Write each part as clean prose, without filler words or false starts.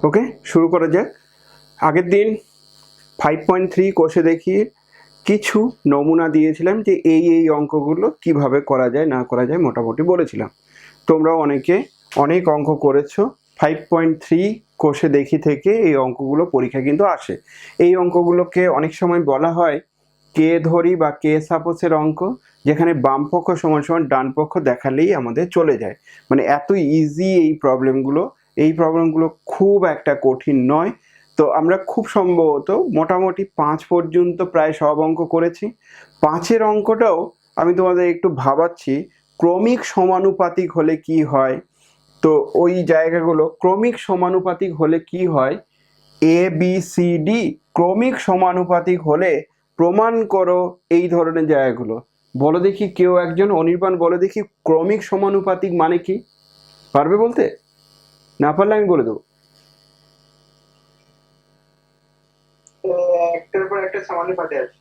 ওকে, শুরু করা যাক। আগের দিন 5.3 কোষে দেখিয়ে কিছু নমুনা দিয়েছিলাম যে এই অঙ্কগুলো কিভাবে করা যায় না করা যায় মোটামুটি বলেছিলাম। তোমরা অনেকে অনেক অঙ্ক করেছো। 5.3 কোষে দেখি থেকে এই অঙ্কগুলো পরীক্ষা কিন্তু আসে। এই অঙ্কগুলোকে অনেক সময় বলা হয় কে ধরি বা কে সাপোজের অঙ্ক, যেখানে বাম পক্ষ সমান সমান ডান পক্ষ দেখালেই আমাদের চলে যায়। মানে এত ইজি এই প্রবলেমগুলো খুব একটা কঠিন নয়। তো আমরা খুব সম্ভবত মোটামুটি 5 পর্যন্ত প্রায় সব অঙ্ক করেছি। 5-এর অঙ্কটাও আমি তোমাদের একটু ভাবাচ্ছি ক্রমিক সমানুপাতিক হলে কি হয়। তো ওই জায়গাগুলো ক্রমিক সমানুপাতিক হলে কি হয়, এ বি সি ডি ক্রমিক সমানুপাতিক হলে প্রমাণ করো, এই ধরনের জায়গাগুলো বলো দেখি। কেউ একজন অনির্বাণ বলো দেখি ক্রমিক সমানুপাতিক মানে কি, পারবে বলতে? না পারলে আমি বলে দেবো। একটার পর একটা সমানুপাতে আছে।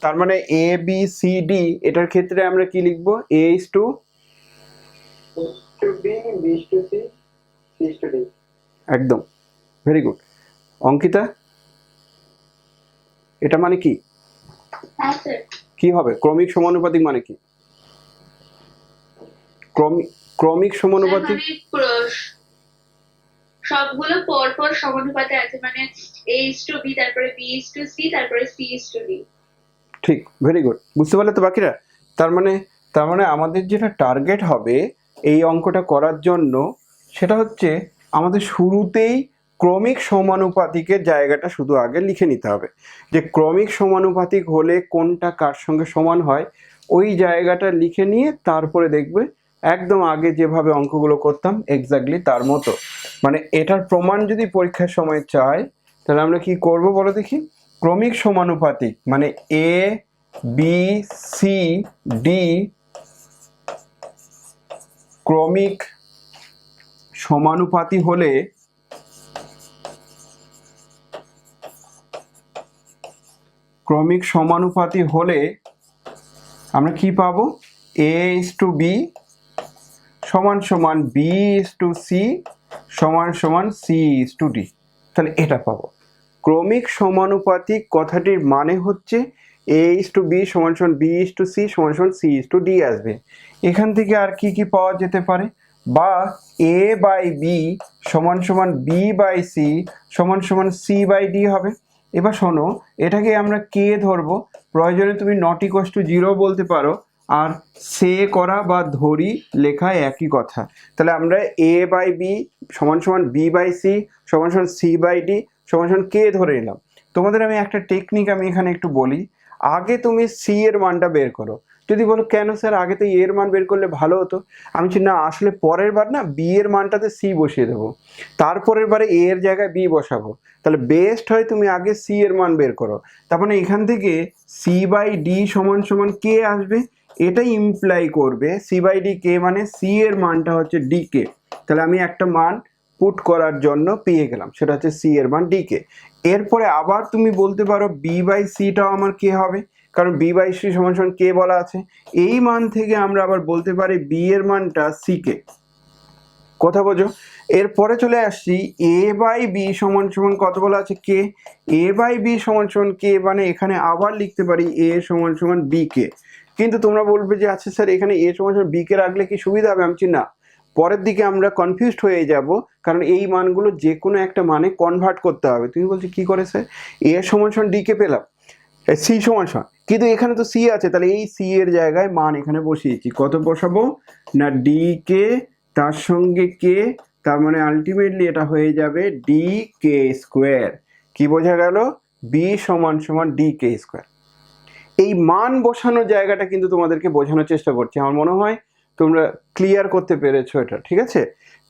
তার মানে এ বি সি ডি, এটার ক্ষেত্রে আমরা কি লিখবো? A is to B, B to C, C to D. একদম, ভেরি গুড। অঙ্কিতা, এটা মানে কি? কি হবে ক্রমিক সমানুপাতিক মানে কি? ক্রমিক সমানুপাতিক সবগুলো পরপর সমানুপাতে আছে, মানে a is to b, তারপরে b is to c, তারপরে c is to d। ঠিক, ভেরি গুড। বুঝতে পারলে তো বাকিরা? তার মানে আমাদের যেটা টার্গেট হবে এই অঙ্কটা করার জন্য, সেটা হচ্ছে আমাদের শুরুতেই ক্রমিক সমানুপাতিকের জায়গাটা শুধু আগে লিখে নিতে হবে, যে ক্রমিক সমানুপাতিক হলে কোনটা কার সঙ্গে সমান হয়। ওই জায়গাটা লিখে নিয়ে তারপরে দেখবে একদম আগে যেভাবে অঙ্কগুলো করতাম এক্স্যাক্টলি তার মতো। মানে এটার প্রমাণ যদি পরীক্ষার সময় চাই, তাহলে আমরা কি করব বলো দেখি। ক্রমিক সমানুপাতিক মানে এ বি সি ডি ক্রমিক সমানুপাতি হলে আমরা কি পাবো? এ ইজ টু বি সমান সমান বি ইজ টু সি সমান সমান সি ইজ টু ডি। তাহলে এটা পাবো। ক্রমিক সমানুপাতিক কথাটির মানে হচ্ছে এ ইজ টু বি সমান সমান বি ইজ টু সি সমান সমান সি ইজ টু ডি আসবে। এখান থেকে আর কি কি পাওয়া যেতে পারে? বা এ বাই বি সমান সমান বি বাই সি সমান সমান সি বাই ডি হবে। এবার শোনো, এটাকে আমরা কে ধরবো, প্রয়োজনে তুমি নট ইকুয়ালস টু 0 বলতে পারো, আর সে করা বা ধরি লেখা একই কথা। তাহলে আমরা এ বাই বি সমান সমান বি বাই সি সমান সমান সি বাই ডি সমান সমান কে ধরে নিলাম। তোমাদের আমি একটা টেকনিক আমি এখানে একটু বলি। আগে তুমি সি এর মানটা বের করো। যদি বলো কেন স্যার আগে তো এর মান বের করলে ভালো হতো, আমি বলছি না, আসলে পরের বার না বি এর মানটাতে সি বসিয়ে দেবো, তারপরের বারে এ এর জায়গায় বি বসাবো। তাহলে বেস্ট হয় তুমি আগে সি এর মান বের করো। তার মানে এখান থেকে সি বাই ডি সমান সমান কে আসবে, এটাই ইমপ্লাই করবে সি বাই ডি কে, মানে সি এর মানটা হচ্ছে ডি কে। তাহলে আমি একটা মান পুট করার জন্য পেয়ে গেলাম, সেটা হচ্ছে সি এর মান ডি কে। এরপরে আবার তুমি বলতে পারো বি বাই সিটাও আমার কে হবে, কারণ বি বাই সি সমান সমান কে বলা আছে। এই মান থেকে আমরা আবার বলতে পারি বি এর মানটা সি কে। কথা বোঝো? এরপরে চলে আসছি এ বাই বি সমান সমান কত বলা আছে? কে। এ বাই বি সমান সমান কে, মানে এখানে আবার লিখতে পারি এ সমান সমান বি কে। কিন্তু তোমরা বলবে যে আচ্ছা স্যার এখানে এ সমান সমান বি কে রাখলে কি সুবিধা হবে? আমি না, পরের দিকে আমরা কনফিউজড হয়ে যাব, কারণ এই মানগুলো যে কোনো একটা মানে কনভার্ট করতে হবে। তুমি বলছো কি করে স্যার? এ সমান সমান ডি কে পেলাম, সি সমান সমান, কিন্তু এখানে তো সি আছে, তাহলে এই সি এর জায়গায় মান এখানে বসিয়েছি। কত বসাবো না ডি কে তার সঙ্গে কে, তার মানে আলটিমেটলি এটা হয়ে যাবে ডি কে স্কোয়ার। কি বোঝা গেল? বি সমান সমান ডি কে স্কোয়ার। এই মান বসানোর জায়গাটা কিন্তু তোমাদেরকে বোঝানোর চেষ্টা করছি, আমার মনে হয় তোমরা ক্লিয়ার করতে পেরেছো এটা, ঠিক আছে?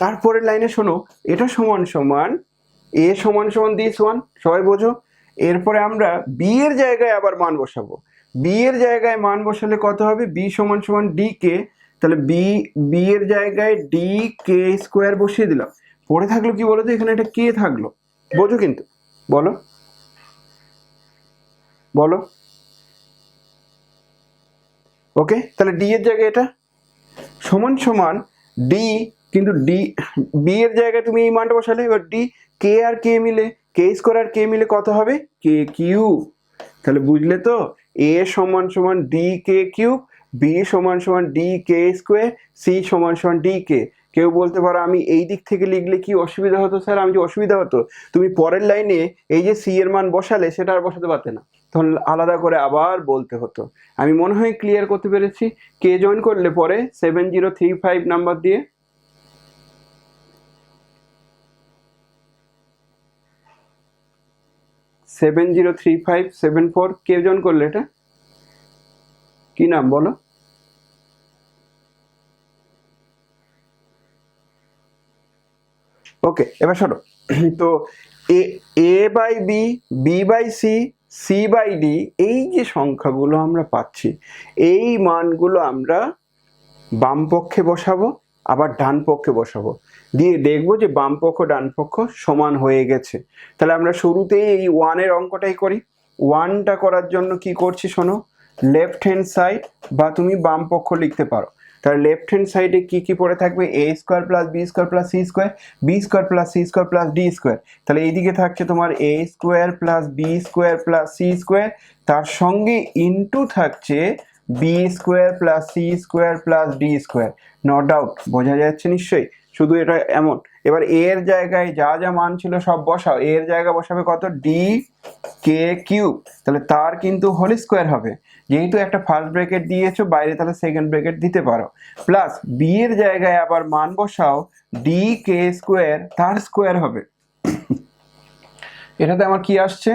তারপরের লাইনে শোনো, এটা সমান সমান এ সমান সমান দিস ওয়ান, সবাই বোঝো। এরপরে আমরা বি এর জায়গায় আবার মান বসাবো। বি এর জায়গায় মান বসালে কত হবে? বি সমান সমান ডি কে। তাহলে বি এর জায়গায় ডি কে স্কোয়ার বসিয়ে দিলাম। পড়ে থাকলো কি বলো তো, এখানে একটা কে থাকলো, বোঝো কিন্তু, বলো বলো। ওকে, তাহলে ডি এর জায়গায় এটা সমান সমান ডি কিন্তু ডি বি এর জায়গায় তুমি এই মানটা বসালে, এবার ডি কে আর কে মিলে, কে স্কোয়ার আর কে মিলে কত হবে, কে কিউ। তাহলে বুঝলে তো, এ সমান সমান ডি কে কিউব, বি সমান সমান ডি কে স্কোয়ার, সি সমান সমান ডি কে। কেউ বলতে পারো আমি এই দিক থেকে লিখলে কি অসুবিধা হতো স্যার, আমি যে অসুবিধা হতো, তুমি পরের লাইনে এই যে সি এর মান বসালে সেটা আর বসাতে পারতে না, তখন আলাদা করে আবার বলতে হতো। আমি মনে হয় ক্লিয়ার করতে পেরেছি। কে জয়েন করলে পরে 7035 নাম্বার দিয়ে? সেভেন 703574 কে জয়েন করলে? এটা কি নাম বলো? ওকে, এবার শোনো, তো A by B, B by C, C by D, এই যে সংখ্যাগুলো আমরা পাচ্ছি, এই মানগুলো আমরা বাম পক্ষে বসাবো, আবার ডান পক্ষে বসাবো, দিয়ে দেখবো যে বাম পক্ষ ডান পক্ষ সমান হয়ে গেছে। তাহলে আমরা শুরুতেই এই ওয়ানের অঙ্কটাই করি। ওয়ানটা করার জন্য কি করছি শোনো, লেফট হ্যান্ড সাইড বা তুমি বাম পক্ষ লিখতে পারো। তাহলে লেফট হ্যান্ড সাইডে কি কি পড়ে থাকবে, A square plus B square plus C square, B square plus C square plus D square. তাহলে এইদিকে থাকছে তোমার A square plus B square plus C square, তার সঙ্গে ইনটু থাকছে B square plus C square plus D square. No doubt, বোঝা যাচ্ছে নিশ্চয়ই। শুধু এটা এমন, এবার এর জায়গায় যা যা মান ছিল সব বসাও। এর জায়গা বসাবে কত, ডি কে কিউব, তাহলে তার কিন্তু হোল স্কোয়ার হবে, যেহেতু একটা ফার্স্ট ব্র্যাকেট দিয়েছো বাইরে, তাহলে সেকেন্ড ব্র্যাকেট দিতে পারো। প্লাস বি এর জায়গায় আবার মান বসাও, ডি কে স্কোয়ার, তার স্কোয়ার হবে। এটাতে আমার কি আসছে,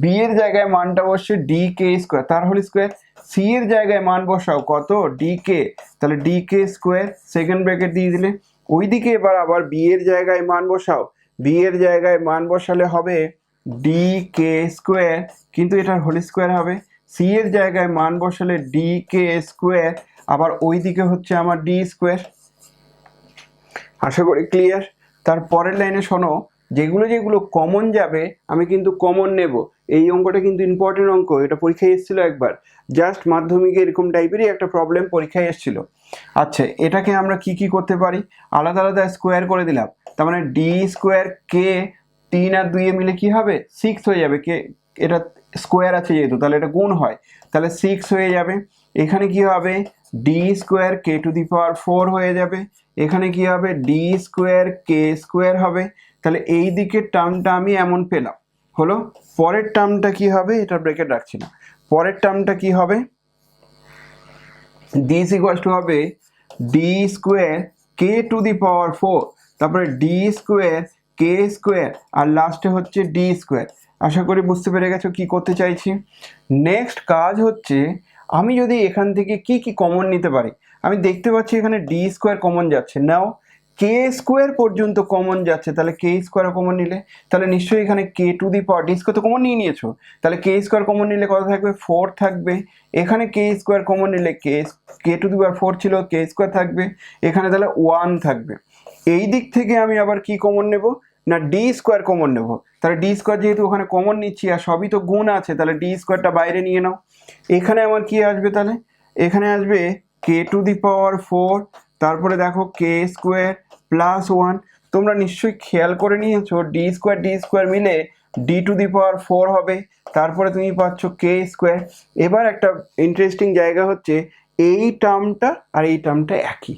বি এর জায়গায় মানটা বসছে ডি কে স্কোয়ার, তার হোল স্কোয়ার। সি এর জায়গায় মান বসাও কত, ডি কে, তাহলে ডি কে স্কোয়ার, সেকেন্ড ব্র্যাকেট দিয়ে দিলে। ওইদিকে এবার আবার বি এর জায়গায় মান বসাও, বি এর জায়গায় মান বসালে হবে ডি কে স্কোয়ার, কিন্তু এটার হোল স্কোয়ার হবে। সি এর জায়গায় মান বসালে ডি কে স্কোয়ার, আবার ওইদিকে হচ্ছে আমার ডি স্কোয়ার। আশা করি ক্লিয়ার। তার পরের লাইনে শোনো, যেগুলো যেগুলো কমন যাবে আমি কিন্তু কমন নেব। এই অঙ্কটা কিন্তু ইম্পর্টেন্ট অঙ্ক, এটা পরীক্ষায় এসেছিল একবার, জাস্ট মাধ্যমিকে এরকম টাইপেরই একটা প্রবলেম পরীক্ষায় এসেছিল। আচ্ছা, এটাকে আমরা কি কি করতে পারি, আলাদা আলাদা স্কোয়ার করে দিলাম। তার মানে ডি স্কোয়ার কে, 3 আর 2 মিলে কি হবে, 6 হয়ে যাবে। কে, এটা স্কোয়ার আছে যেহেতু, তাহলে এটা গুণ হয়, তাহলে 6 হয়ে যাবে। এখানে কি হবে, D square K to the power 4 হয়ে যাবে। এখানে কি হবে, ডি স্কোয়ার কে স্কোয়ার হবে। তাহলে এই দিকের টার্মটা আমি এমন পেলাম, হলো। পরের টার্মটা কি হবে, এটা ব্র্যাকেট রাখছি না। পরের টার্মটা কি হবে, দিস ইকুয়াল টু হবে D square K to the power 4, তারপরে ডি স্কোয়ার কে স্কোয়ার, আর লাস্টে হচ্ছে ডি স্কোয়ার। আশা করি বুঝতে পেরে গেছো কি করতে চাইছি। নেক্সট কাজ হচ্ছে, আমি যদি এখান থেকে কি কি কমন নিতে পারি, আমি দেখতে পাচ্ছি এখানে ডি স্কোয়ার কমন যাচ্ছে, নাও কে স্কোয়ার পর্যন্ত কমন যাচ্ছে, তাহলে কে স্কোয়ার কমন নিলে, তাহলে নিশ্চয়ই এখানে K to the power, D square তো কমন নিয়ে নিয়েছো, তাহলে কে স্কোয়ার কমন নিলে কত থাকবে, 4 থাকবে। এখানে কে স্কোয়ার কমন নিলে কে টু দি পাওয়ার 4 ছিল, কে স্কোয়ার থাকবে, এখানে তাহলে 1 থাকবে। এই দিক থেকে আমি আবার কি কমন নেব না, ডি স্কোয়ার কমন নেব। তাহলে ডি স্কোয়ার যেহেতু ওখানে কমন নিচ্ছি আর সবই তো গুণ আছে, তাহলে ডি স্কোয়ারটা বাইরে নিয়ে নাও। এখানে আমার কি আসবে, তাহলে এখানে আসবে কে টু দি পাওয়ার 4, তারপরে দেখো কে স্কোয়ার প্লাস 1। তোমরা নিশ্চয়ই খেয়াল করে নিয়েছো ডি স্কোয়ার মিলে ডি টু দি পাওয়ার 4 হবে, তারপরে তুমি পাচ্ছ কে স্কোয়ার। এবার একটা ইন্টারেস্টিং জায়গা হচ্ছে, এই টার্মটা আর এই টার্মটা একই,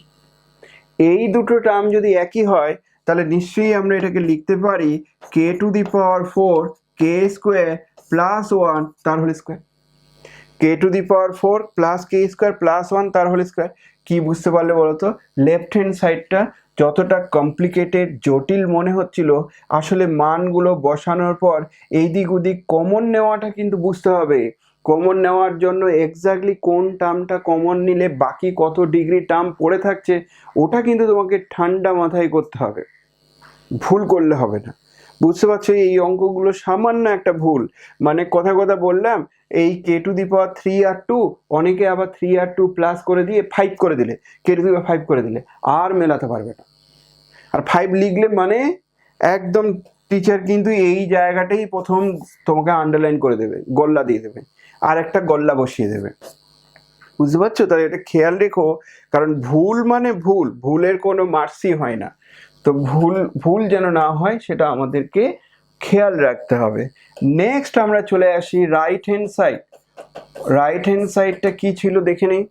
এই দুটো টার্ম যদি একই হয় তাহলে নিশ্চয়ই আমরা এটাকে লিখতে পারি K to the power 4 K square plus 1 তার whole square, K to the power 4 plus K square plus 1 তার হোল স্কোয়ার। কি বুঝতে পারলে বলো তো, লেফট হ্যান্ড সাইডটা যতটা কমপ্লিকেটেড জটিল মনে হচ্ছিল, আসলে মানগুলো বসানোর পর এই দিক ওদিক কমন নেওয়াটা কিন্তু বুঝতে হবে। কমন নেওয়ার জন্য এক্স্যাক্টলি কোন টার্মটা কমন নিলে বাকি কত ডিগ্রি টার্ম পড়ে থাকছে, ওটা কিন্তু তোমাকে ঠান্ডা মাথায় করতে হবে, ভুল করলে হবে না। বুঝতে পারছো, এই অঙ্কগুলো সামান্য একটা ভুল, মানে কথা বললাম, এই কে টু দি পাওয়ার 3 আর 2, অনেকে আবার 3 আর 2 প্লাস করে দিয়ে 5 করে দিলে, কে টু দি পাওয়ার 5 করে দিলে আর মেলাতে পারবে না। আর 5 লিখলে মানে একদম টিচার কিন্তু এই জায়গাটাই প্রথম তোমাকে আন্ডারলাইন করে দেবে, গল্লা দিয়ে দেবে, আর একটা গল্লা বসিয়ে দেবে। বুঝতে পারছো? তাহলে এটা খেয়াল রেখো, কারণ ভুল মানে ভুল, ভুলের কোনো মার্সি হয় না। তো ভুল ভুল যেন না হয় সেটা আমাদেরকে খেয়াল রাখতে হবে। নেক্সট আমরা চলে আসি right hand side. Right hand সাইডটা কি ছিল দেখে নেই।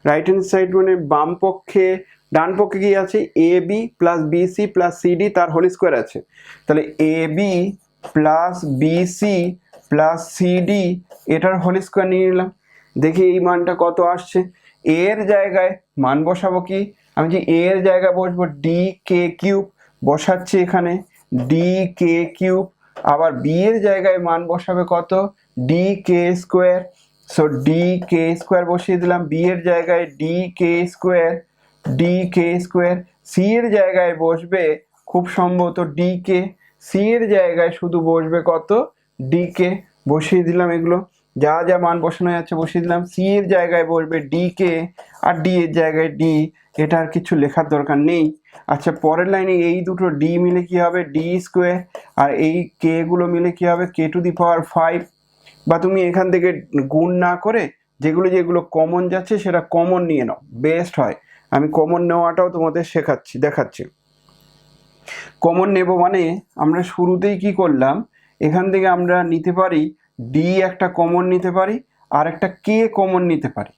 রাইট হ্যান্ড সাইড মানে বাম পক্ষে, ডান পক্ষে কি আছে, A B plus BC plus CD তার হোল স্কোয়ার আছে। তাহলে A B plus BC plus CD এটার হোল স্কোয়ার নিয়ে নিলাম। দেখি এই মানটা কত আসছে। এর জায়গায় মান বসাবো কি, আমি যে এর জায়গায় বসবো ডি কে কিউব, বসাচ্ছি এখানে ডি কে কিউব। আবার বি এর জায়গায় মান বসাবে কত, ডি কে স্কোয়ার। সো ডি কে স্কোয়ার বসিয়ে দিলাম, বি এর জায়গায় ডি কে স্কোয়ার, ডি কে স্কোয়ার। সি এর জায়গায় বসবে খুব সম্ভবত ডি কে, সি এর জায়গায় শুধু বসবে কত, ডি কে। বসিয়ে দিলাম এগুলো, যা যা মান বসানো যাচ্ছে বসিয়ে দিলাম। সি এর জায়গায় বসবে ডি কে, আর ডি এর জায়গায় ডি। এটা আর কিছু লেখার দরকার নেই। আচ্ছা, পরের লাইনে এই দুটো ডি মিলে কি হবে, ডি স্কোয়ার, আর এই কে গুলো মিলে কি হবে, কে টু দি পাওয়ার 5। বা তুমি এখান থেকে গুণ না করে যেগুলো যেগুলো কমন যাচ্ছে সেটা কমন নিয়ে নাও, বেস্ট হয়। আমি কমন নেওয়াটাও তোমাদের দেখাচ্ছি। কমন নেব মানে আমরা শুরুতেই কি করলাম, এখান থেকে আমরা নিতে পারি ডি একটা কমন নিতে পারি, আর একটা কে কমন নিতে পারি।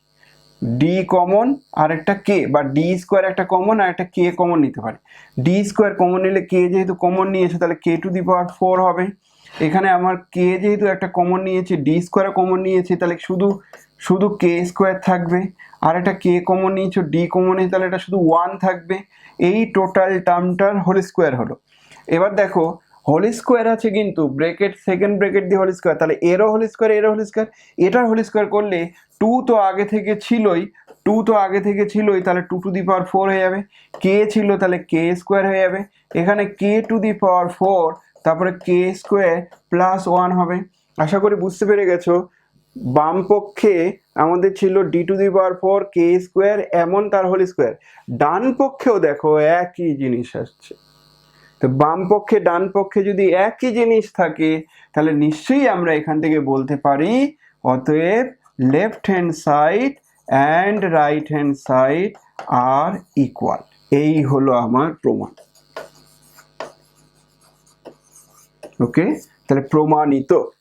ডি কমন আর একটা কে, বা ডি স্কোয়ার একটা কমন আর একটা কে কমন নিতে পারি। ডি স্কোয়ার কমন নিলে কে যেহেতু কমন নিয়েছে তাহলে কে টু দি পাওয়ার 4 হবে। এখানে আমার কে যেহেতু একটা কমন নিয়েছে, ডি স্কোয়ার কমন নিয়েছে, তাহলে শুধু কে স্কোয়ার থাকবে। আর একটা কে কমন নিয়েছো, ডি কমন নিয়েছে, তাহলে এটা শুধু 1 থাকবে। এই টোটাল টার্মটার হোল স্কোয়ার হলো। এবার দেখো হোল স্কোয়ার আছে কিন্তু ব্রেকেট, সেকেন্ড ব্রেকেট দিয়ে হোল স্কোয়ার, তাহলে এরও হোল স্কোয়ার, এরও হোল স্কোয়ার, এটার হোল স্কোয়ার করলে 2 তো আগে থেকে ছিলই, তাহলে 2 টু দি পাওয়ার 4 হয়ে যাবে। কে ছিল তাহলে কে স্কোয়ার হয়ে যাবে। এখানে কে টু দি পাওয়ার 4, তারপরে কে স্কোয়ার প্লাস 1 হবে। আশা করি বুঝতে পেরে গেছো। বাম পক্ষে আমাদের ছিল D two the power 4 K square এমন তার হোল স্কোয়ার। ডান পক্ষেও দেখো একই জিনিস আসছে। তো বাম পক্ষে ডান পক্ষে যদি একই জিনিস থাকে তাহলে নিশ্চয়ই আমরা এখান থেকে বলতে পারি অতএব left hand side and right hand side are equal. এই হলো আমার প্রমাণ। ওকে, তাহলে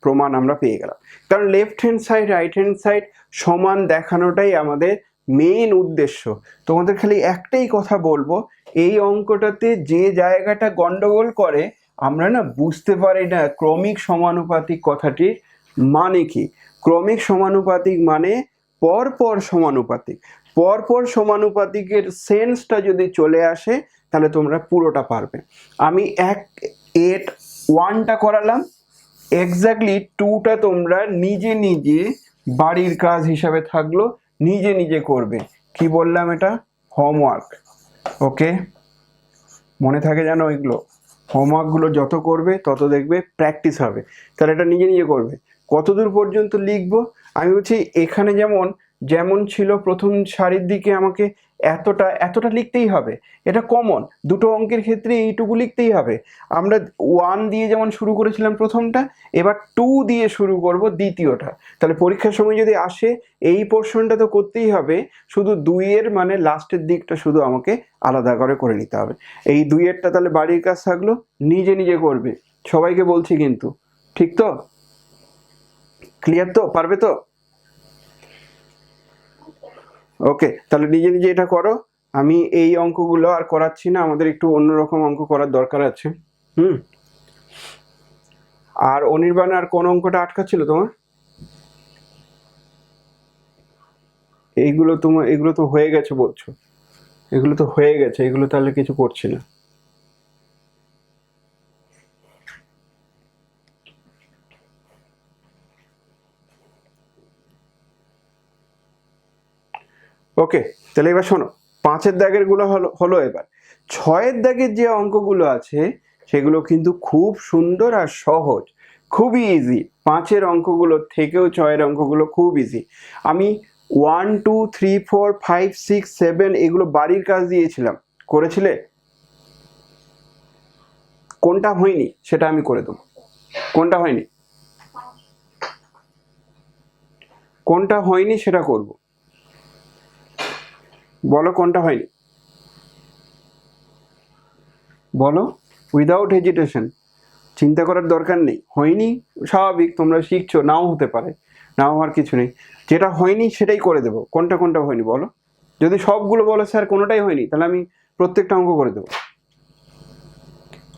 প্রমাণ আমরা পেয়ে গেলাম। কারণ left hand side right hand side সমান দেখানোটাই আমাদের মেইন উদ্দেশ্য। তোমাদের খালি একটাই কথা বলবো, এই অঙ্কটাতে যে জায়গাটা গন্ডগোল করে আমরা না বুঝতে পারি না ক্রমিক সমানুপাতিক কথাটির মানে কি। ক্রমিক সমানুপাতিক মানে পরপর সমানুপাতিক। পরপর সমানুপাতিকের সেন্সটা যদি চলে আসে তাহলে তোমরা পুরোটা পারবে। আমি 1টা করালাম, এক্স্যাক্টলি 2টা তোমরা নিজে নিজে বাড়ির কাজ হিসাবে থাকলো, নিজে নিজে করবে। কি বললাম, এটা হোমওয়ার্ক। ওকে, মনে থাকে জানো, এগুলো হোমওয়ার্কগুলো যত করবে তত দেখবে প্র্যাকটিস হবে। তাহলে এটা নিজে নিজে করবে। কতদূর পর্যন্ত লিখবো আমি বলছি, এখানে যেমন ছিল প্রথম সারির দিকে আমাকে এতটা লিখতেই হবে, এটা কমন। দুটো অঙ্কের ক্ষেত্রে এইটুকু লিখতেই হবে। আমরা 1 দিয়ে যেমন শুরু করেছিলাম প্রথমটা, এবার 2 দিয়ে শুরু করব দ্বিতীয়টা। তাহলে পরীক্ষার সময় যদি আসে এই পোর্শনটা তো করতেই হবে, শুধু 2-এর মানে লাস্টের দিকটা শুধু আমাকে আলাদা করে নিতে হবে। এই 2-এরটা তাহলে বাড়ির কাজ থাকলো, নিজে নিজে করবে। সবাইকে বলছি কিন্তু, ঠিক তো? ক্লিয়ার তো? পারবে তো? ওকে, তাহলে নিজে নিজে এটা করো। আমি এই অঙ্কগুলো আর করাচ্ছি না, আমাদের একটু অন্যরকম অঙ্ক করার দরকার আছে। আর অনির্বাণ, আর কোন অঙ্কটা আটকা ছিল তোমার? এগুলো তো হয়ে গেছে বলছো, এগুলো তো হয়ে গেছে, এগুলো তাহলে কিছু করছি না। ওকে, তাহলে এবার শোনো, 5-এর দাগের গুলো হলো। এবার 6-এর দাগের যে অঙ্কগুলো আছে সেগুলো কিন্তু খুব সুন্দর আর সহজ, খুবই ইজি। 5-এর অঙ্কগুলো থেকেও 6-এর অঙ্কগুলো খুব ইজি। আমি 1 2 3 4 5 6 7 এগুলো বাড়ির কাজ দিয়েছিলাম, করেছিলে? কোনটা হয়নি সেটা আমি করে দেবো। কোনটা হয়নি সেটা করব। বলো কোনটা হয়নি, বলো উইদাউট হেজিটেশন, চিন্তা করার দরকার নেই। হয়নি স্বাভাবিক, তোমরা শিখছো, নাও হতে পারে, নাও হওয়ার কিছু নেই। যেটা হয়নি সেটাই করে দেবো। কোনটা কোনটা হয়নি বলো। যদি সবগুলো বলো স্যার কোনোটাই হয়নি, তাহলে আমি প্রত্যেকটা অঙ্ক করে দেবো।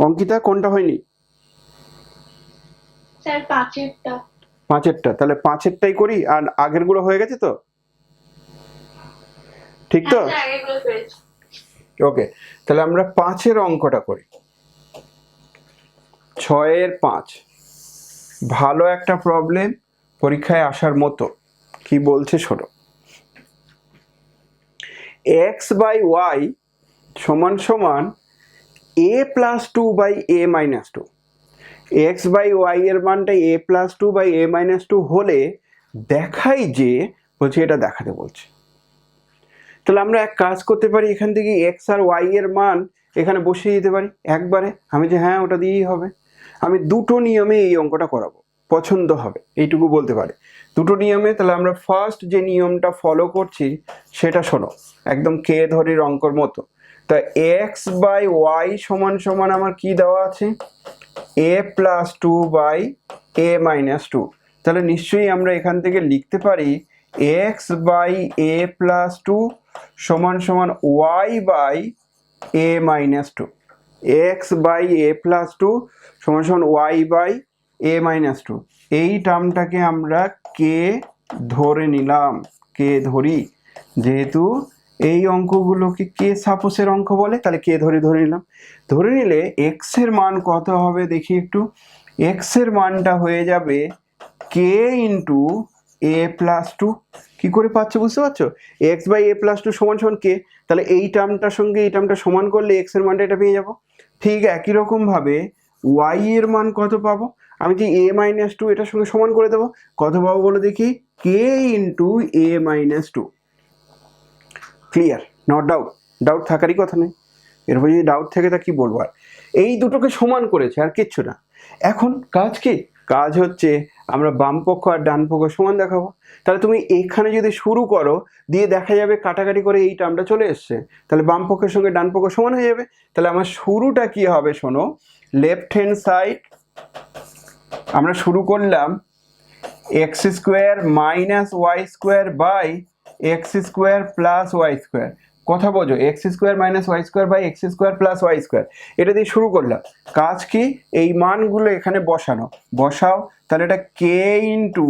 অঙ্কিতা কোনটা হয়নি? স্যার 5-এরটা। 5-এরটা, তাহলে 5-এরটাই করি। আর আগেরগুলো হয়ে গেছে তো, ঠিক তো? হ্যাঁ, স্যার আগেগুলো করেছি। ওকে, তাহলে আমরা 5-এর অঙ্কটা করি। 6-এর 5, ভালো একটা প্রবলেম, পরীক্ষায় আসার মতো। কি বলছে শোনো। x/y সমান সমান a প্লাস 2/a-2। x/y এর মানটা a প্লাস 2/a-2 হলে দেখাই যে, বলছে এটা দেখাতে বলছে। তাহলে আমরা এক কাজ করতে পারি, এখান থেকে x আর y এর মান এখানে বসিয়ে দিতে পারি একবারে। আমি যে হ্যাঁ ওটা দিয়েই হবে। আমি দুটো নিয়মে এই অঙ্কটা করাবো, পছন্দ হবে এইটুকু বলতে পারে। দুটো নিয়মে, তাহলে আমরা ফার্স্ট যে নিয়মটা ফলো করছি সেটা শোনো, একদম কে ধরির অঙ্কর মতো। তা x/y সমান সমান আমার কি দেওয়া আছে, a প্লাস 2/a-2। তাহলে নিশ্চয়ই আমরা এখান থেকে লিখতে পারি x/a প্লাস 2 সমান সমান y/a-2। x/a প্লাস 2 সমান সমান y/a-2। এই টার্মটাকে আমরা কে ধরে নিলাম, কে ধরি, যেহেতু এই অঙ্কগুলোকে কে সাপোসের অঙ্ক বলে, তাহলে কে ধরে নিলাম। ধরে নিলে এক্স এর মান কত হবে দেখি একটু। এক্স এর মানটা হয়ে যাবে কে ইন্টু এ প্লাস 2। কি করে পাচ্ছ বুঝতে পারছো? x/a+2 সমান সমান কে, তাহলে এই টার্মটার সঙ্গে এই টার্মটা সমান করলে এক্স এর মানটা এটা পেয়ে যাবো। ঠিক একই রকম ভাবে y এর মান কত পাবো, আমি যে a-2 এটার সঙ্গে সমান করে দেবো, কত পাবো বলো দেখি, K into a-2। Clear? Not doubt, doubt থাকারই কথা নেই। এরপর যদি ডাউট থাকে তা কি বলবো আর। এই দুটোকে সমান করেছে আর কিচ্ছু না। এখন কাজ কি, কাজ হচ্ছে আমরা বাম পক্ষ আর ডান পক্ষ সমান দেখাবো। তাহলে তুমি এখানে যদি শুরু করো, দিয়ে দেখা যাবে কাটাকাটি করে এই টার্মটা চলে এসছে, তাহলে বাম পক্ষের সঙ্গে ডান পক্ষ সমান হয়ে যাবে। তাহলে আমার শুরুটা কি হবে শোনো, লেফট হ্যান্ড সাইড আমরা শুরু করলাম x² minus y² by x² plus y²। কথা বোঝো, x² minus y² by x² plus y², এটা দিয়ে শুরু করলাম। কাজ কি, এই মানগুলো এখানে বসানো, বসাও। তাহলে এটা k ইন্টু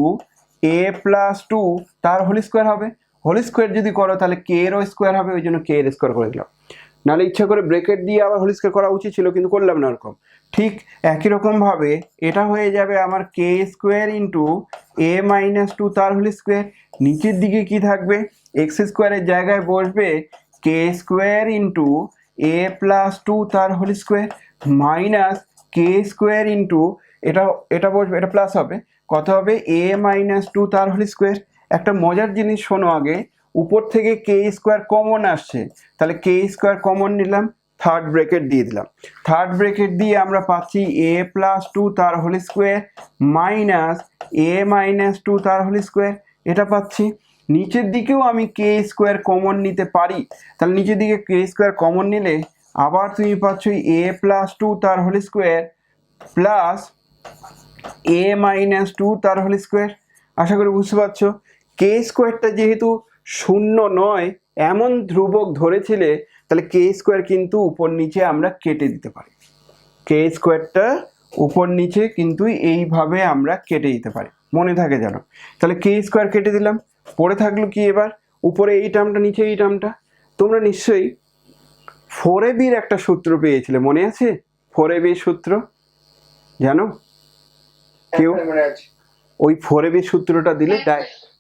a প্লাস 2 তার হোল স্কোয়ার হবে। হোল স্কোয়ার যদি করো তাহলে k এরও স্কোয়ার হবে, ওই জন্য k এর স্কোয়ার করে দিলাম। নাহলে ইচ্ছা করে ব্রেকেট দিয়ে আবার হোল স্কোয়ার করা উচিত ছিল, কিন্তু করলাম না ওরকম। ঠিক একই রকম ভাবে এটা হয়ে যাবে আমার k² ইন্টু a-2 তার হোল স্কোয়ার। নিচের দিকে কি থাকবে, x² জায়গায় বসবে k² ইন্টু a প্লাস 2 তার whole square minus k² into এটা বসবে, এটা প্লাস হবে, কত হবে a-2 তার হোল স্কোয়ার। একটা মজার জিনিস শোনো আগে, উপর থেকে k² কমন আসছে, তাহলে k² কমন নিলাম, থার্ড ব্রেকেট দিয়ে দিলাম। থার্ড ব্রেকেট দিয়ে আমরা পাচ্ছি a প্লাস 2 তার হোল স্কোয়ার মাইনাস a-2 তার হোল স্কোয়ার, এটা পাচ্ছি। নিচের দিকেও আমি k² কমন নিতে পারি, তাহলে নিচের দিকে k² কমন নিলে আবার তুমি পাচ্ছ a প্লাস 2 তার হোল স্কোয়ার প্লাস a-2 তার হোল স্কোয়ার। আশা করি বুঝতে পারছো। k² যেহেতু শূন্য নয় এমন ধ্রুবক ধরেছিলে, তাহলে k² কিন্তু উপর নিচে আমরা কেটে দিতে পারি। k² উপর নিচে কিন্তু এইভাবে আমরা কেটে দিতে পারি, মনে থাকে যেন। তাহলে k² কেটে দিলাম, পড়ে থাকলো কি এবার, উপরে এই টার্মটা নিচে এই টার্মটা। তোমরা নিশ্চয়ই 4ab একটা সূত্র পেয়েছিলে, মনে আছে? 4ab সূত্র জানো কেউ? ওই 4ab সূত্রটা দিলে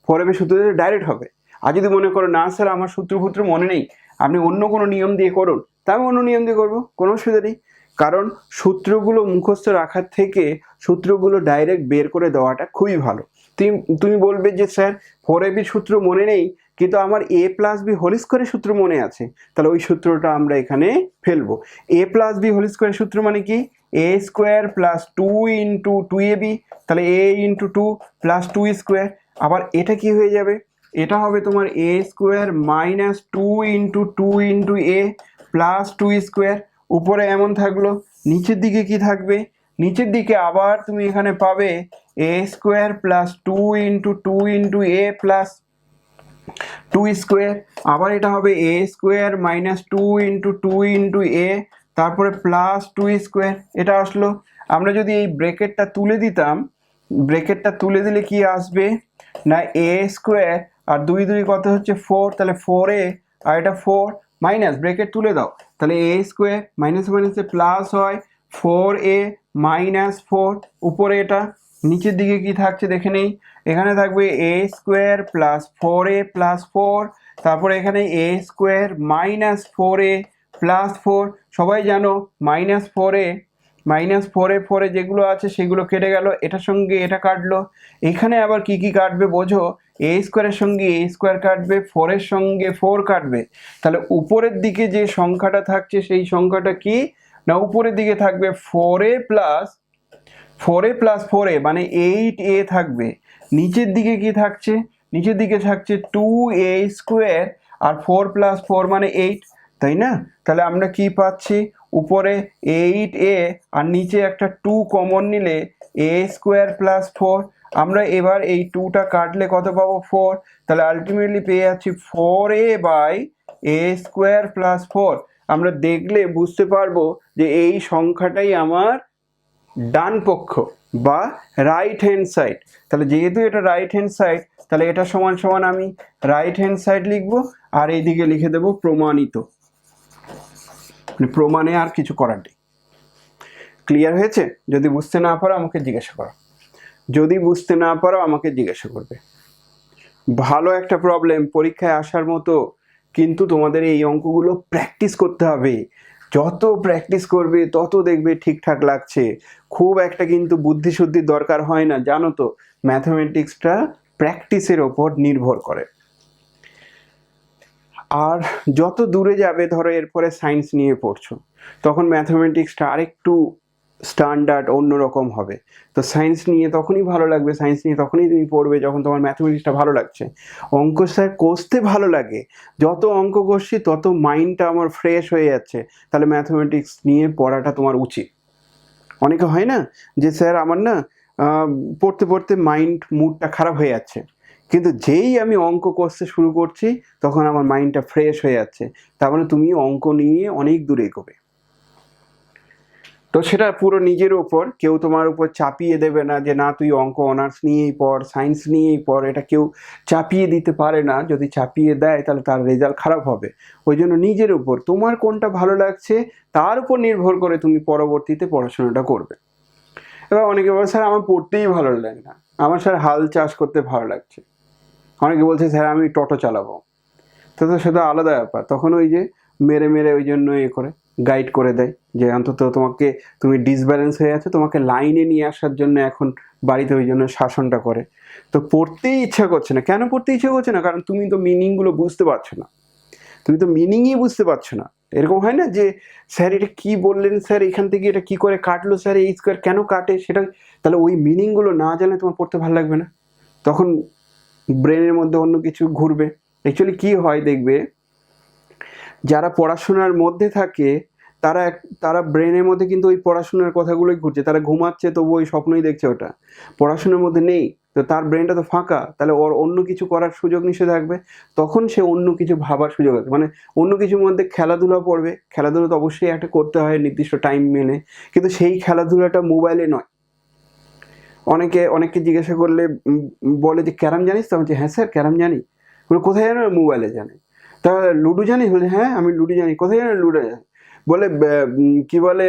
4ab সূত্র দিলে ডাইরেক্ট হবে। আর যদি মনে করো না স্যার আমার সূত্র মনে নেই, আপনি অন্য কোনো নিয়ম দিয়ে করুন, তা আমি অন্য নিয়ম দিয়ে করবো, কোনো অসুবিধা নেই। কারণ সূত্রগুলো মুখস্থ রাখার থেকে সূত্রগুলো ডাইরেক্ট বের করে দেওয়াটা খুবই ভালো। তুমি বলবে যে স্যার 4ab সূত্র মনে নেই, কিন্তু আমার a প্লাস b হোল স্কোয়ারের সূত্র মনে আছে, তাহলে ওই সূত্রটা আমরা এখানে ফেলবো। a প্লাস b হোল স্কোয়ারের সূত্র মানে কি, a² প্লাস 2 ইন্টু 2ab, তাহলে a ইন্টু 2 প্লাস 2 স্কোয়ার। আবার এটা কি হয়ে যাবে, এটা হবে তোমার A square minus 2 × 2 × a plus 2 square, উপরে এমন থাকলো, নিচের দিকে কি থাকবে, নিচের দিকে আবার তুমি এখানে পাবে A square plus 2 × 2 × a plus 2 square, আবার এটা হবে এ স্কোয়ার মাইনাস 2 × 2 × a তারপরে প্লাস 2 স্কোয়ার। এটা আসলো। আমরা যদি এই ব্র্যাকেটটা তুলে দিতাম, ব্র্যাকেটটা তুলে দিলে কি আসবে না এ স্কোয়ার আর 2 × 2 কত হচ্ছে 4, তাহলে 4a আর এটা 4 মাইনাস ব্র্যাকেট তুলে দাও, তাহলে এ স্কোয়ার মাইনাস মাইনাসে প্লাস হয় 4a মাইনাস 4, উপরে এটা, নিচের দিকে কি থাকছে দেখে নেই, এখানে থাকবে A square plus 4a plus 4, তারপরে এখানে এ স্কোয়ার মাইনাস 4a প্লাস 4, সবাই জানো মাইনাস 4a 4 যেগুলো আছে সেগুলো কেটে গেল, এটার সঙ্গে এটা কাটলো, এখানে আবার কি কি কাটবে বোঝো, এ স্কোয়ারের সঙ্গে এ স্কোয়ার কাটবে, 4 সঙ্গে 4 কাটবে, তাহলে উপরের দিকে যে সংখ্যাটা থাকছে সেই সংখ্যাটা কি না উপরের দিকে থাকবে 4a প্লাস 4a মানে 8a থাকবে, নিচের দিকে কি থাকছে, নিচের দিকে থাকছে 2a স্কোয়ার আর 4 + 4 মানে 8, তাই না? তাহলে আমরা কি পাচ্ছি, উপরে 8a আর নিচে একটা 2 কমন নিলে a স্কোয়ার প্লাস 4, আমরা এবার এই 2টা কাটলে কত পাবো 4, তাহলে আলটিমেটলি পেয়ে যাচ্ছি 4a/a স্কোয়ার প্লাস 4। আমরা দেখলে বুঝতে পারবো যে এই সংখ্যাটাই আমার ডান পক্ষ বা রাইট হ্যান্ড সাইড। তাহলে যেহেতু এটা রাইট হ্যান্ড সাইড, তাহলে এটা সমান সমান আমি রাইট হ্যান্ড সাইড লিখবো আর এইদিকে লিখে দেবো প্রমাণিত, প্রমাণে আর কিছু করার নেই। ক্লিয়ার হয়েছে? যদি বুঝতে না পারো আমাকে জিজ্ঞাসা করো, যদি বুঝতে না পারো আমাকে জিজ্ঞাসা করবে। ভালো একটা প্রবলেম, পরীক্ষায় আসার মতো, কিন্তু তোমাদের এই অঙ্কগুলো প্র্যাকটিস করতে হবে। যত প্র্যাকটিস করবে তত দেখবে ঠিকঠাক লাগছে। খুব একটা কিন্তু বুদ্ধি শুদ্ধির দরকার হয় না, জানো তো ম্যাথমেটিক্সটা প্র্যাকটিসের ওপর নির্ভর করে। আর যত দূরে যাবে, ধরো এরপরে সায়েন্স নিয়ে পড়ছো, তখন ম্যাথমেটিক্সটা আরেকটু স্ট্যান্ডার্ড অন্যরকম হবে। তো সায়েন্স নিয়ে তখনই ভালো লাগবে, সায়েন্স নিয়ে তখনই তুমি পড়বে যখন তোমার ম্যাথমেটিক্সটা ভালো লাগছে। অঙ্ক স্যার কষতে ভালো লাগে, যত অঙ্ক কষছি তত মাইন্ডটা আমার ফ্রেশ হয়ে যাচ্ছে, তাহলে ম্যাথমেটিক্স নিয়ে পড়াটা তোমার উচিত। অনেকে হয় না যে স্যার আমার না পড়তে পড়তে মাইন্ড মুডটা খারাপ হয়ে যাচ্ছে, কিন্তু যেই আমি অঙ্ক কষতে শুরু করছি তখন আমার মাইন্ডটা ফ্রেশ হয়ে যাচ্ছে, তার মানে তুমি অঙ্ক নিয়ে অনেক দূরে এগোবে। তো সেটা পুরো নিজের ওপর, কেউ তোমার উপর চাপিয়ে দেবে না যে না তুই অঙ্ক অনার্স নিয়েই পড়, সায়েন্স নিয়েই পড়, এটা কেউ চাপিয়ে দিতে পারে না। যদি চাপিয়ে দেয় তাহলে তার রেজাল্ট খারাপ হবে। ওই জন্য নিজের উপর, তোমার কোনটা ভালো লাগছে তার উপর নির্ভর করে তুমি পরবর্তীতে পড়াশোনাটা করবে। এবার অনেকে বলে স্যার আমার পড়তেই ভালো লাগে না, আমার স্যার হাল চাষ করতে ভালো লাগছে, অনেকে বলছে স্যার আমি টোটো চালাবো, তো সেটা আলাদা ব্যাপার। তখন ওই যে মেরে মেরে ওই জন্য করে গাইড করে দেয় যে অন্তত তোমাকে, তুমি ডিসব্যালেন্স হয়ে আছে, তোমাকে লাইনে নিয়ে আসার জন্য এখন বাড়িতে ওই জন্য শাসনটা করে। তো পড়তেই ইচ্ছা করছে না, কেন পড়তে ইচ্ছা করছে না? কারণ তুমি তো মিনিংগুলো বুঝতে পারছো না, তুমি তো মিনিংই বুঝতে পারছো না। এরকম হয় না যে স্যার এটা কি বললেন, স্যার এখান থেকে এটা কি করে কাটলো, স্যার এই স্কোয়ার কেন কাটে, সেটা তাহলে ওই মিনিংগুলো না জানলে তোমার পড়তে ভালো লাগবে না, তখন ব্রেনের মধ্যে অন্য কিছু ঘুরবে। অ্যাকচুয়ালি কি হয় দেখবে, যারা পড়াশোনার মধ্যে থাকে তারা ব্রেনের মধ্যে কিন্তু ওই পড়াশোনার কথাগুলোই ঘুরছে, তারা ঘুমাচ্ছে তবু ওই স্বপ্নই দেখছে, ওটা পড়াশোনার মধ্যে নেই। তো তার ব্রেনটা তো ফাঁকা, তাহলে ওর অন্য কিছু করার সুযোগ নিষেধ থাকবে, তখন সে অন্য কিছু ভাবার সুযোগ আছে, মানে অন্য কিছুর মধ্যে খেলাধুলা পড়বে। খেলাধুলা তো অবশ্যই একটা করতে হয় নির্দিষ্ট টাইম মেনে, কিন্তু সেই খেলাধুলাটা মোবাইলে নয়। অনেককে জিজ্ঞাসা করলে বলে যে ক্যারাম জানিস তো? হ্যাঁ স্যার ক্যারাম জানি। কোথায় জানো? মোবাইলে জানে। তা লুডো জানিস? বলে হ্যাঁ আমি লুডো জানি। কোথায় জানো? লুডো জানি। বলে কি বলে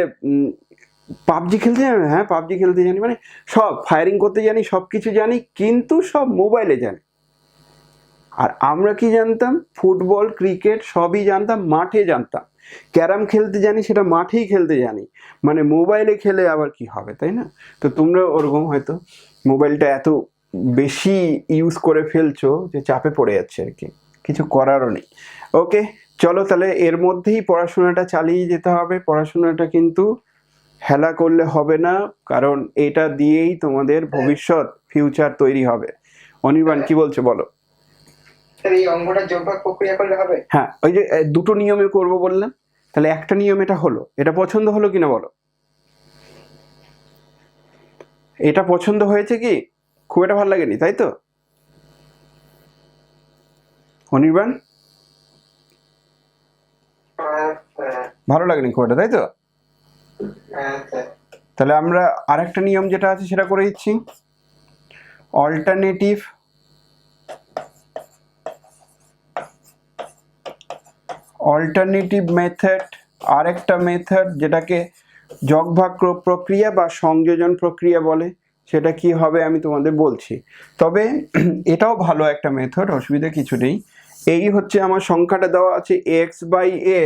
পাবজি খেলতে জানি? হ্যাঁ পাবজি খেলতে জানি। মানে সব ফায়ারিং করতে জানি, সব কিছু জানি, কিন্তু সব মোবাইলে জানি। আর আমরা কি জানতাম? ফুটবল ক্রিকেট সবই জানতাম, মাঠে জানতাম। ক্যারাম খেলতে জানি, সেটা মাঠেই খেলতে জানি, মানে মোবাইলে খেলে আবার কি হবে, তাই না? তো তোমরা ওরকম হয়তো মোবাইলটা এত বেশি ইউজ করে ফেলছো যে চাপে পড়ে যাচ্ছে আর কি, কিছু করারও নেই। ওকে চলো তাহলে এর মধ্যেই পড়াশোনাটা চালিয়ে যেতে হবে। পড়াশোনাটা কিন্তু হেলা করলে হবে না, কারণ এটা দিয়েই তোমাদের ভবিষ্যৎ ফিউচার তৈরি হবে। অনির্বাণ কি বলছো বলো? স্যার এই অঙ্কটা যোগভাগ প্রক্রিয়া করলে হবে? হ্যাঁ, ওই যে দুটো নিয়মে করব বললাম, তাহলে একটা নিয়ম এটা হলো, এটা পছন্দ হলো কিনা বলো? এটা পছন্দ হয়েছে কি? খুব একটা ভালো লাগেনি, তাই তো? অনির্বাণ, স্যার। ভালো লাগেনি খুব একটা, তাই তো? হ্যাঁ স্যার। তাহলে আমরা আরেকটা নিয়ম যেটা আছে সেটা করে দিচ্ছি। অল্টারনেটিভ মেথড, আরেকটা মেথড যেটাকে যোগভাগ প্রক্রিয়া বা সংযোজন প্রক্রিয়া বলে, সেটা কি হবে আমি তোমাদের বলছি। তবে এটাও ভালো একটা মেথড, অসুবিধা কিছু নেই। এই হচ্ছে আমার সংখ্যাটা দেওয়া আছে x/a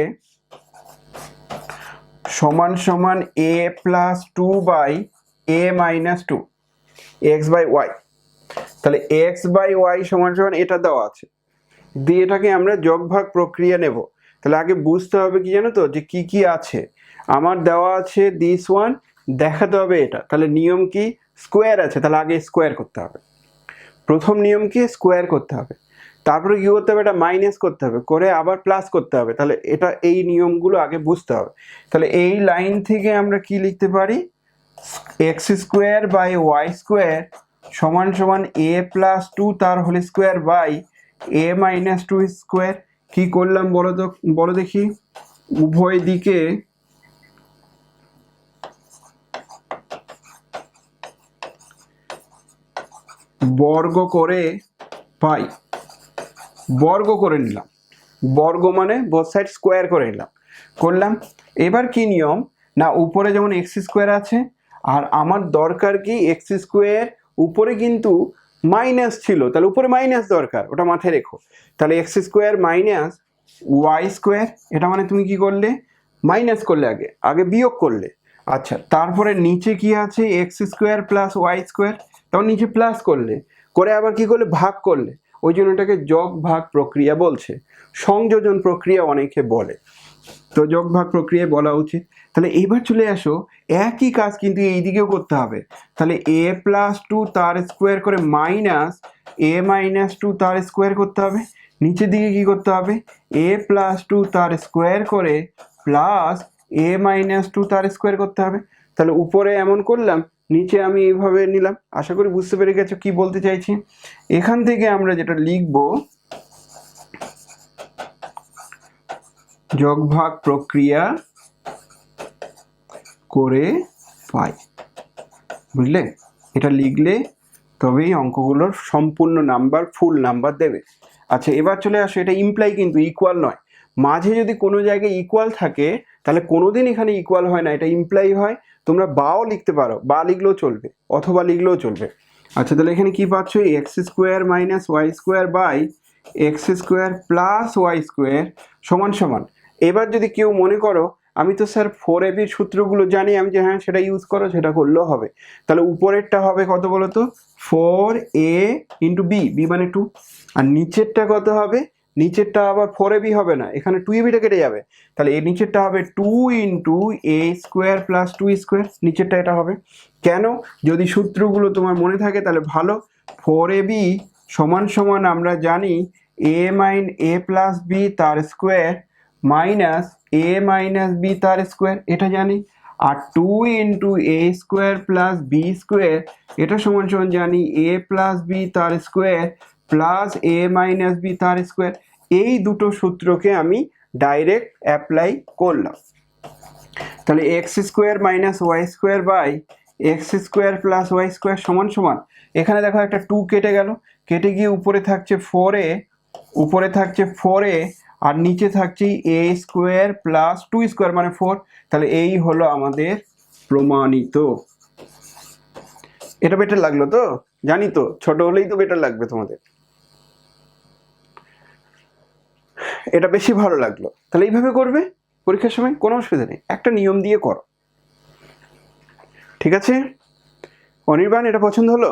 সমান সমান a plus 2/a minus 2 x/y। তাহলে x/y সমান সমান এটা দেওয়া আছে, দিয়ে এটাকে আমরা যোগভাগ প্রক্রিয়া নেব। তাহলে আগে বুঝতে হবে কি জানো তো, যে কি কি আছে। আমার দেওয়া আছে দিস ওয়ান, দেখাতে হবে এটা। তাহলে নিয়ম কি? স্কোয়ার আছে, তাহলে আগে স্কোয়ার করতে হবে। প্রথম নিয়ম কি? স্কোয়ার করতে হবে। তারপরে কি করতে হবে? এটা মাইনাস করতে হবে, করে আবার প্লাস করতে হবে। তাহলে এটা এই নিয়মগুলো আগে বুঝতে হবে। তাহলে এই লাইন থেকে আমরা কি লিখতে পারি? x² / y² সমান সমান a প্লাস 2 তার whole square by a minus 2 square. কি করলাম বলো তো, বলো দেখি। উভয় দিকে বর্গ করে পাই, বর্গ করে নিলাম। বর্গ মানে বোথ সাইড স্কোয়ার করে নিলাম, করলাম। এবার কি নিয়ম না, উপরে যেমন x² আছে, আর আমার দরকার কি x², উপরে কিন্তু মাইনাস ছিল, তাহলে উপরে মাইনাস দরকার, ওটা মাথায় রেখো। তাহলে x² মাইনাস y², এটা মানে তুমি কি করলে? মাইনাস করলে, আগে আগে বিয়োগ করলে। আচ্ছা, তারপরে নিচে কি আছে? x² প্লাস y², তখন নিচে প্লাস করলে, করে আবার কি করলে? ভাগ করলে। ওই জন্য এটাকে যোগ ভাগ প্রক্রিয়া বলছে, সংযোজন প্রক্রিয়া অনেকে বলে, তো যোগ ভাগ প্রক্রিয়া বলা উচিত। তাহলে এইবার চলে আসো, একই কাজ কিন্তু এই দিকেও করতে হবে। তাহলে a প্লাস 2 তার স্কোয়ার করে মাইনাস a মাইনাস 2 তার স্কোয়ার করতে হবে। নিচের দিকে কি করতে হবে? a প্লাস 2 তার স্কোয়ার করে প্লাস a মাইনাস 2 তার স্কোয়ার করতে হবে। তাহলে উপরে এমন করলাম, নিচে আমি এইভাবে নিলাম। আশা করি বুঝতে পেরে গেছো কি বলতে চাইছি। এখান থেকে আমরা যেটা লিখবো, যোগভাগ প্রক্রিয়া করে পাই, বুঝলে? এটা লিখলে তবেই অঙ্কগুলোর সম্পূর্ণ নাম্বার, ফুল নাম্বার দেবে। আচ্ছা, এবার চলে আসো, এটা ইমপ্লাই কিন্তু ইকুয়াল নয়। মাঝে যদি কোনো জায়গায় ইকুয়াল থাকে, তাহলে কোনোদিন এখানে ইকুয়াল হয় না, এটা ইমপ্লাই হয়। তোমরা বাও লিখতে পারো, বা লিখলেও চলবে, অথবা লিখলেও চলবে। আচ্ছা, তাহলে এখানে কি পাচ্ছ? x² minus y² by x² plus y² সমান সমান। এবার যদি কেউ মনে করো আমি তো স্যার 4ab সূত্রগুলো জানি, আমি যে হ্যাঁ সেটা ইউজ করো, সেটা করলেও হবে। তাহলে উপরেরটা হবে কত বলো তো? 4a ইন্টু b, b মানে 2। আর নিচেরটা কত হবে? নিচেরটা আবার 4ab হবে না, এখানে 2abটা কেটে যাবে। তাহলে এর নিচেরটা হবে 2 ইন্টু a² প্লাস 2² নিচেরটা এটা হবে। কেন? যদি সূত্রগুলো তোমার মনে থাকে তাহলে ভালো। 4ab সমান সমান আমরা জানি a প্লাস b তার square minus a minus b তার স্কোয়ার, এটা জানি। আর 2 ইন্টু a² প্লাস b² এটা সমান সমান জানি a প্লাস b তার square plus a minus b তার স্কোয়ার। এই দুটো সূত্রকে আমি ডাইরেক্ট অ্যাপ্লাই করলাম। তাহলে x² minus y² by x² plus y² সমান সমান, এখানে দেখো একটা 2 কেটে গেল, কেটে গিয়ে উপরে থাকছে 4a, উপরে থাকছে 4a, আর নিচে থাকছে a² প্লাস 2² মানে 4। তাহলে এই হলো আমাদের প্রমাণিত। এটা বেটার লাগলো তো? জানি তো, ছোট হলেই তো বেটার লাগবে তোমাদের, এটা বেশি ভালো লাগলো। তাহলে এইভাবে করবে পরীক্ষার সময়, কোনো অসুবিধা নেই, একটা নিয়ম দিয়ে করো, ঠিক আছে? অনির্বাণ, এটা পছন্দ হলো?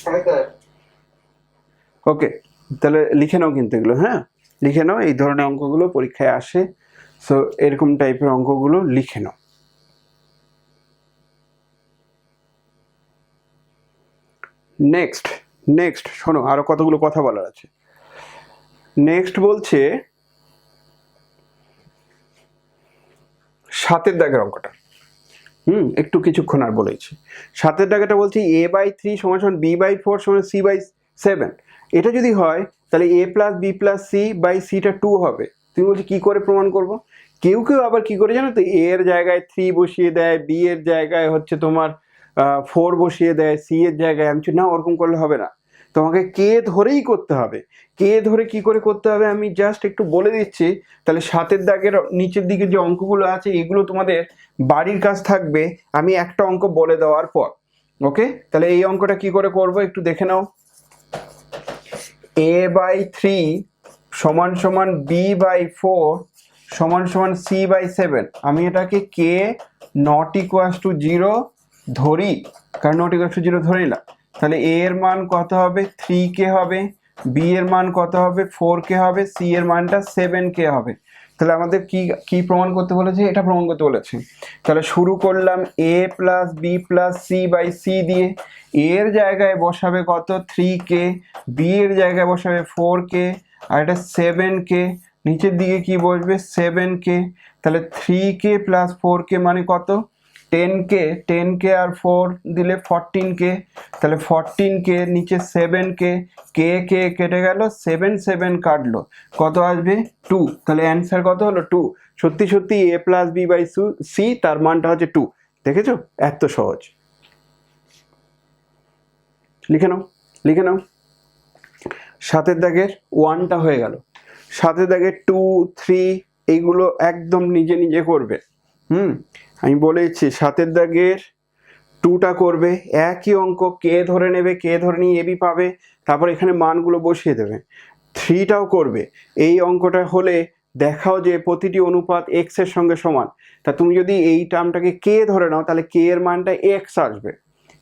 হ্যাঁ স্যার। ওকে, তাহলে লিখে নাও কিন্তু এগুলো, হ্যাঁ লিখে নাও, এই ধরনের অঙ্কগুলো পরীক্ষায় আসে, সো এরকম টাইপের অঙ্কগুলো লিখে নাও। নেক্সট নেক্সট শোনো, আরো কতগুলো কথা বলার আছে। নেক্সট বলছে 7 দাগের অঙ্কটা। একটু কিছুক্ষণ আর বলেছি। 7 দাগেটা বলছি a/3 = b/4 = c/7। এটা যদি হয় তাহলে a + b + c/c-টা 2 হবে। তুমি বলছি কি করে প্রমাণ করব? কেউ কেউ আবার কি করে জানো তো, a এর জায়গায় 3 বসিয়ে দেয়, b এর জায়গায় হচ্ছে তোমার 4 বসিয়ে দেয়, c এর জায়গায়। আমি না, ওরকম করলে হবে না, তোমাকে কে ধরেই করতে হবে। কে ধরে কি করে করতে হবে আমি জাস্ট একটু বলে দিচ্ছি। তাহলে 7 দাগের নিচের দিকে যে অঙ্কগুলো আছে এগুলো তোমাদের বাড়ির কাজ থাকবে আমি একটা অঙ্ক বলে দেওয়ার পর। ওকে, তাহলে এই অঙ্কটা কি করে করব একটু দেখে নাও। a/3 = b/4 = c/7। আমি এটাকে k ≠ 0 ধরি, কারণ ≠ 0 ধরে নিলাম। তাহলে a এর মান কত হবে? 3k হবে, b এর মান কত হবে? 4k হবে, c এর মানটা 7k হবে। তাহলে আমাদের কি কি প্রমাণ করতে বলেছে? এটা প্রমাণ করতে বলেছে। তাহলে শুরু করলাম a + b + c/c দিয়ে। a এর জায়গায় বসাবে কত? 3k, b এর জায়গায় বসাবে 4k, আর এটা 7k। নিচের দিকে কি বসবে? 7k। তাহলে 3k + 4k মানে কত? 10k। 10k আর 4 দিলে 14k। তাহলে 14k, নিচে 7k, k কেটে গেল, 7 কাটলো, কত আসবে? 2। তাহলে অ্যান্সার কত হলো? 2। সত্যি সত্যি a + b/c, তার মানটা হচ্ছে 2। দেখেছো? এত সহজ। লিখে নাও, লিখে নাও। 7 দাগের 1টা হয়ে গেল। 7 দাগের 2, 3 এইগুলো একদম নিজে নিজে করবে। আমি বলেছি 7 দাগের 2টা করবে, একই অঙ্ক, কে ধরে নেবে, কে ধরে নিয়ে এবি পাবে, তারপর এখানে মানগুলো বসিয়ে দেবে। 3টাও করবে। এই অঙ্কটা হলে দেখাও যে প্রতিটি অনুপাত x এর সঙ্গে সমান। তা তুমি যদি এই টার্মটাকে কে ধরে নাও তাহলে কে এর মানটা x আসবে।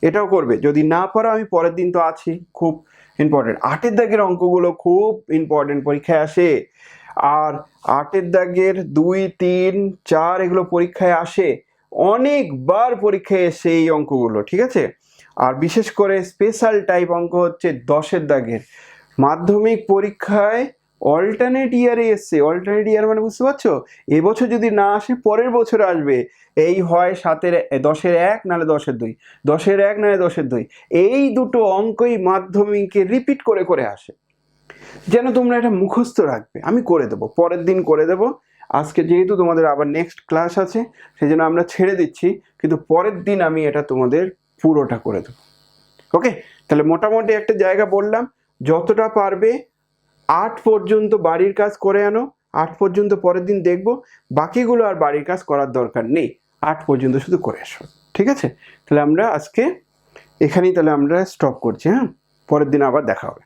এটাও করবে। যদি না পারো আমি পরের দিন তো আছি, খুব ইম্পর্টেন্ট। 8 দাগের অঙ্কগুলো খুব ইম্পর্টেন্ট, পরীক্ষায় আসে। আর 8 দাগের 2, 3, 4 এগুলো পরীক্ষায় আসে, অনেকবার পরীক্ষায় এসে এই অঙ্কগুলো, ঠিক আছে। আর বিশেষ করে স্পেশাল টাইপ অঙ্ক হচ্ছে 10 দাগের। মাধ্যমিক পরীক্ষায় অল্টারনেট ইয়ারে এসছে। অল্টারনেট ইয়ার মানে বুঝতে পারছো? এবছর যদি না আসে পরের বছর আসবে। এই হয় 10-এর 1 নাহলে 10-এর 2, 10-এর 1 নাহলে 10-এর 2। এই দুটো অঙ্কই মাধ্যমিকে রিপিট করে করে আসে। যেন তোমরা এটা মুখস্থ রাখবে। আমি করে দেবো, পরের দিন করে দেবো। আজকে যেহেতু তোমাদের আবার নেক্সট ক্লাস আছে সেই জন্য আমরা ছেড়ে দিচ্ছি, কিন্তু পরের দিন আমি এটা তোমাদের পুরোটা করে দেবো। ওকে, তাহলে মোটামুটি একটা জায়গা বললাম, যতটা পারবে 8 পর্যন্ত বাড়ির কাজ করে আনো। 8 পর্যন্ত পরের দিন দেখবো, বাকিগুলো আর বাড়ির কাজ করার দরকার নেই, 8 পর্যন্ত শুধু করে আসো, ঠিক আছে। তাহলে আমরা আজকে এখানেই তাহলে আমরা স্টপ করছি। পরের দিন আবার দেখা হবে।